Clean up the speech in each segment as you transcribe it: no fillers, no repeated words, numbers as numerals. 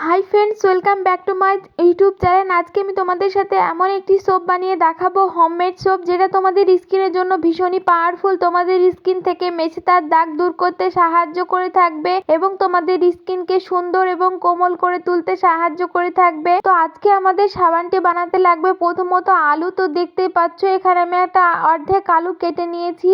Hi friends, welcome back to my YouTube channel. আজকে আমি তোমাদের সাথে এমন একটি সোপ বানিয়ে দেখাবো, হোমমেড সোপ, যেটা তোমাদের স্কিনের জন্য ভীষণই পাওয়ারফুল। তোমাদের স্কিন থেকে মেছেতার দাগ দূর করতে সাহায্য করে থাকবে এবং তোমাদের স্কিনকে সুন্দর এবং কোমল করে তুলতে সাহায্য করে থাকবে। তো আজকে আমাদের সাবানটি বানাতে লাগবে প্রথমত আলু। তো দেখতেই পাচ্ছ এখানে আমি একটা অর্ধেক আলু কেটে নিয়েছি।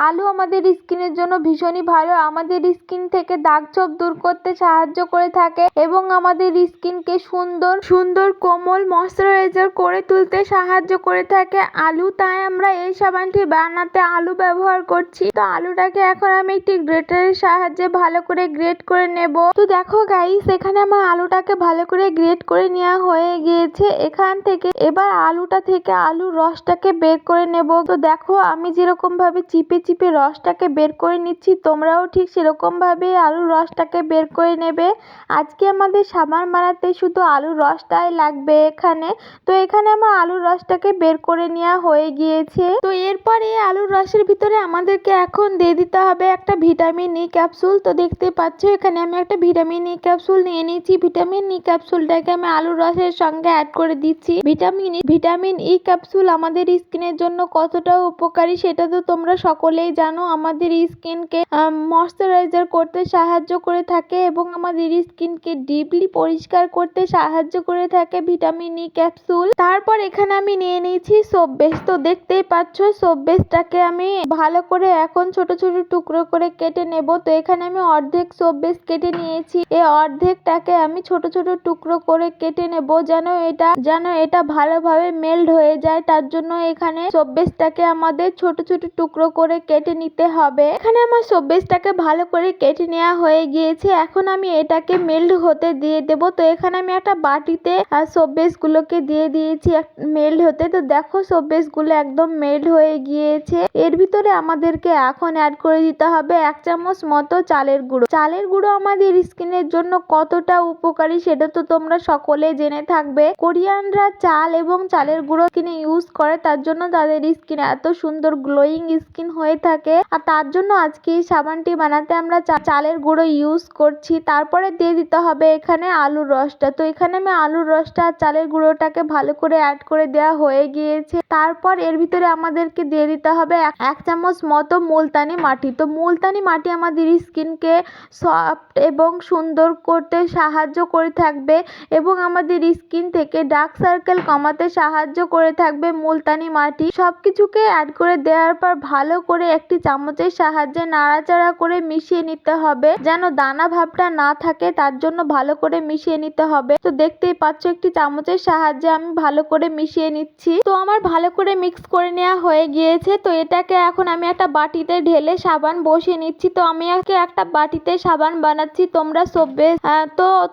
আলু আমাদের স্কিনের জন্য ভীষণই ভালো, আমাদের স্কিন থেকে দাগ ছোপ দূর করতে সাহায্য করে থাকে এবং আমাদের স্কিনকে সুন্দর সুন্দর কোমল ময়শ্চারাইজার করে তুলতে সাহায্য করে থাকে আলু। তাই আমরা এই সাবানটি বানাতে আলু ব্যবহার করছি। তো আলুটাকে এখন আমি একটি গ্রেটারের সাহায্যে ভালো করে গ্রেট করে নেব। তো দেখো গাইস, এখানে আমার আলুটাকে ভালো করে গ্রেট করে নেওয়া হয়ে গিয়েছে। এখান থেকে এবার আলুটা থেকে আলুর রসটাকে বের করে নেব। তো দেখো আমি যেরকম ভাবে চিপে চিপে রসটাকে বের করে নিচ্ছি, তোমরাও ঠিক সেরকম ভাবে আলুর রসটাকে বের করে নেবে। আজকে আমাদের সাবান বানাতে শুধু আলুর রসটাই লাগবে এখানে। তো এখানে আমার আলুর রসটাকে বের করে নেওয়া হয়ে গিয়েছে। তো এরপরে আলুর রসের ভিতরে আমাদেরকে এখন দিয়ে দিতে হবে একটা ভিটামিন ই ক্যাপসুল। তো দেখতে পাচ্ছ এখানে আমি একটা ভিটামিন ই ক্যাপসুল নিয়ে নিয়েছি। ভিটামিন ই ক্যাপসুলটাকে আমি আলুর রসের সঙ্গে অ্যাড করে দিচ্ছি। ভিটামিন ই ক্যাপসুল আমাদের স্কিনের জন্য কতটা উপকারী সেটা তো তোমরা সকলেই জানো। আমাদের স্কিনকে ময়শ্চারাইজার করতে সাহায্য করে থাকে এবং আমাদের স্কিনকে ডিপলি পরিষ্কার করতে সাহায্য করে থাকে ভিটামিন ই ক্যাপসুল। তারপর এখানে আমি নিয়ে নিয়েছি সোপ বেস। তো দেখতেই পাচ্ছ সোপ বেসটাকে আমি ভালো করে এখন ছোট ছোট টুকরো করে কেটে নেব। তো এখানে আমি অর্ধেক সোপ বেস কেটে নিয়েছি। এই অর্ধেকটাকে আমি ছোট ছোট টুকরো করে কেটে নেব যেন এটা ভালোভাবে মেল্ট হয়ে যায়। তার জন্য এখানে সোপ বেসটাকে আমাদের ছোট ছোট টুকরো করে কেটে নিতে হবে। এখানে আমার সোপ বেসটাকে ভালো করে কেটে নেওয়া হয়ে গিয়েছে। এখন আমি এটাকে মেল্ট হতে দিয়ে দেব। তো এখানে আমি একটা বাটিতে সোপ বেস গুলোকে দিয়ে দিয়েছি মেল্ট হতে। তো দেখো সোপ বেস গুলো একদম মেল্ট হয়ে গিয়েছে। এর ভিতরে আমাদেরকে এখন অ্যাড করে দিতে হবে 1 চামচ মতো চালের গুঁড়ো। চালের গুঁড়ো আমাদের স্কিনের জন্য কতটা উপকারী সেটা তো তোমরা সকলে জেনে থাকবে। কোরিয়ানরা চাল এবং চালের গুঁড়ো স্কিনে ইউজ করে, তার জন্য তাদের স্কিন এত সুন্দর গ্লোয়িং স্কিন হয়ে থাকে। আর তার জন্য আজকে এই সাবানটি বানাতে আমরা চালের গুঁড়ো ইউজ করছি। তারপরে দিয়ে দিতে হবে এখানে আলুর রসটা। তো এখানে আমি আলুর রসটা আর চালের গুঁড়োটাকে ভালো করে অ্যাড করে দেওয়া হয়ে গিয়েছে। তারপর এর ভিতরে আমাদেরকে দিয়ে দিতে হবে 1 চামচ মতো মুলতানি মাটি। তো মুলতানি মাটি আমাদের স্কিনকে সফট এবং সুন্দর করতে সাহায্য করে থাকবে এবং আমাদের স্কিন থেকে ডার্ক সার্কেল কমাতে সাহায্য করে থাকবে মুলতানি মাটি। সবকিছুকে অ্যাড করে দেওয়ার পর ভালো করে একটি চামচের সাহায্যে নাড়াচাড়া করে মিশিয়ে নিতে হবে যেন দানা ভাবটা না থাকে, তার জন্য ভালো করে মিশিয়ে নিতে হবে। তো দেখতেই পাচ্ছ একটি চামচের সাহায্যে আমি ভালো করে মিশিয়ে নিচ্ছি। তো আমার ভালো করে মিক্স করে নেওয়া হয়ে গিয়েছে। তো এটাকে এখন আমি একটা বাটিতে ঢেলে সাবান বসিয়ে নিচ্ছি। তো আমি একটা বাটিতে সাবান বানাচ্ছি।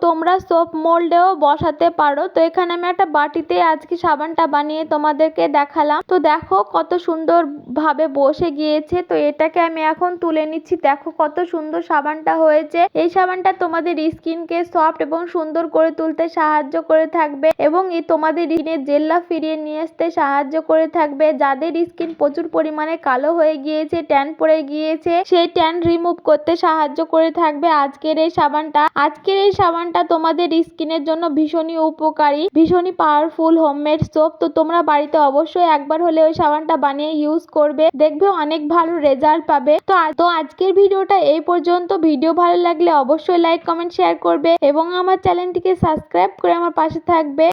তোমরা সোপ মোল্ডেও বসাতে পারো। তো এখানে আমি একটা বাটিতে আজকে সাবানটা বানিয়ে তোমাদেরকে দেখালাম। তো দেখো কত সুন্দর ভাবে বসে গিয়েছে। তো এটাকে আমি এখন তুলে নিচ্ছি। দেখো কত সুন্দর সাবানটা হয়েছে। এই সাবানটা তোমাদের স্কিনকে সফট এবং সুন্দর করে তুলতে সাহায্য করে থাকবে এবং তোমাদের স্কিনের জেল্লা ফিরিয়ে নিয়ে আসতে সাহায্য করে থাকবে। যাদের স্কিন প্রচুর পরিমাণে কালো হয়ে গিয়েছে, ট্যান পড়ে গিয়েছে, সেই ট্যান রিমুভ করতে সাহায্য করে থাকবে আজকের এই সাবানটা তোমাদের স্কিনের জন্য ভীষণই উপকারী, ভীষণই পাওয়ারফুল হোমমেড সোপ। তো তোমরা বাড়িতে অবশ্যই একবার হলে ওই সাবানটা বানিয়ে ইউজ করবে, দেখবে অনেক ভালো রেজাল্ট পাবে। তো আজকের ভিডিওটা এই পর্যন্ত। ভিডিও ভালো লাগলে অবশ্যই লাইক, কমেন্ট, শেয়ার করবে এবং আমার চ্যানেলটিকে সাবস্ক্রাইব করে আমার পাশে থাকবে।